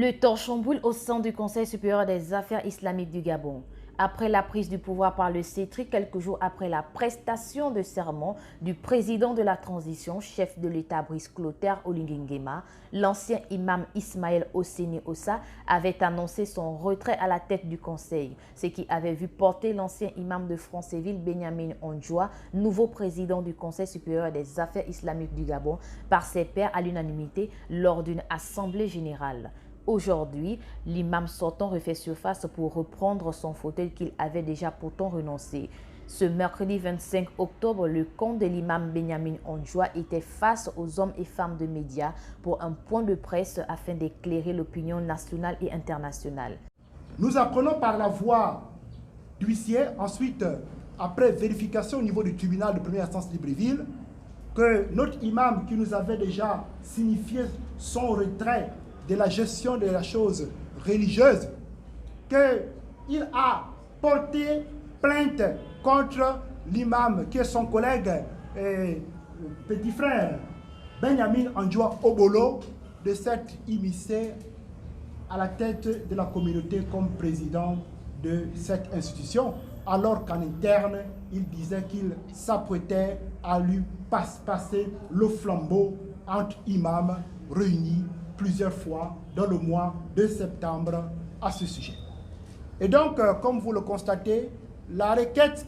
Le torchon brûle au sein du Conseil supérieur des affaires islamiques du Gabon. Après la prise du pouvoir par le CETRI, quelques jours après la prestation de serment du président de la transition, chef de l'État Brice Clotaire Oligui Nguema, l'ancien imam Ismaël Hosseini Ossa avait annoncé son retrait à la tête du Conseil, ce qui avait vu porter l'ancien imam de Franceville Benyamin Ondjoa, nouveau président du Conseil supérieur des affaires islamiques du Gabon, par ses pairs à l'unanimité lors d'une assemblée générale. Aujourd'hui, l'imam sortant refait surface pour reprendre son fauteuil qu'il avait déjà pourtant renoncé. Ce mercredi 25 octobre, le compte de l'imam Benyamin Ondjoa était face aux hommes et femmes de médias pour un point de presse afin d'éclairer l'opinion nationale et internationale. Nous apprenons par la voie d'huissier, ensuite, après vérification au niveau du tribunal de première instance Libreville, que notre imam qui nous avait déjà signifié son retrait de la gestion de la chose religieuse, qu'il a porté plainte contre l'imam qui est son collègue et petit frère Benyamin Ondjoa Obolo de s'être immiscé à la tête de la communauté comme président de cette institution, alors qu'en interne, il disait qu'il s'apprêtait à lui passer le flambeau entre imams réunis plusieurs fois dans le mois de septembre à ce sujet. Et donc, comme vous le constatez, la requête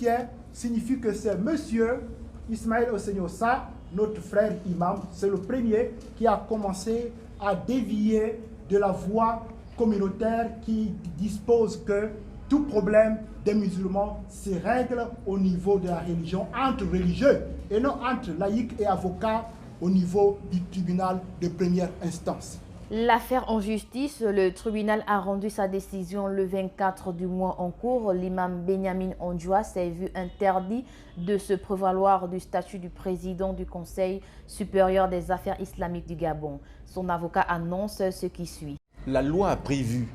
signifie que c'est monsieur Ismaël Hosseini Ossa, notre frère imam, c'est le premier qui a commencé à dévier de la voie communautaire qui dispose que tout problème des musulmans se règle au niveau de la religion, entre religieux, et non entre laïcs et avocats au niveau du tribunal de première instance. L'affaire en justice, le tribunal a rendu sa décision le 24 du mois en cours. L'imam Benyamin Ondjoa s'est vu interdit de se prévaloir du statut du président du Conseil supérieur des affaires islamiques du Gabon. Son avocat annonce ce qui suit. La loi a prévu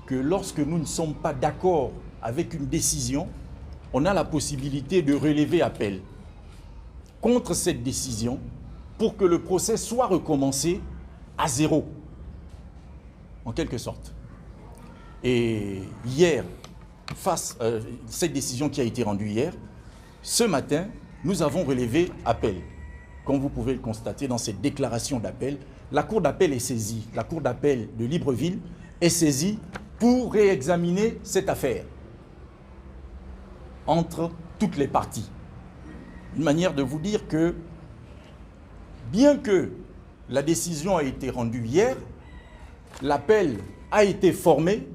que lorsque nous ne sommes pas d'accord avec une décision, on a la possibilité de relever appel contre cette décision pour que le procès soit recommencé à zéro, en quelque sorte. Et hier, cette décision qui a été rendue hier, ce matin, nous avons relevé appel. Comme vous pouvez le constater dans cette déclaration d'appel, la Cour d'appel est saisie. La Cour d'appel de Libreville est saisie pour réexaminer cette affaire entre toutes les parties. Une manière de vous dire que, bien que la décision a été rendue hier, l'appel a été formé,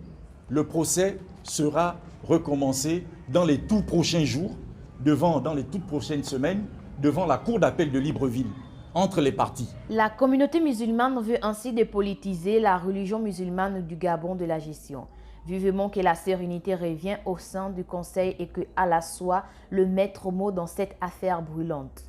le procès sera recommencé dans les tout prochains jours, dans les toutes prochaines semaines, devant la Cour d'appel de Libreville, entre les parties. La communauté musulmane veut ainsi dépolitiser la religion musulmane du Gabon de la gestion. Vivement que la sérénité revient au sein du Conseil et que Allah soit le maître mot dans cette affaire brûlante.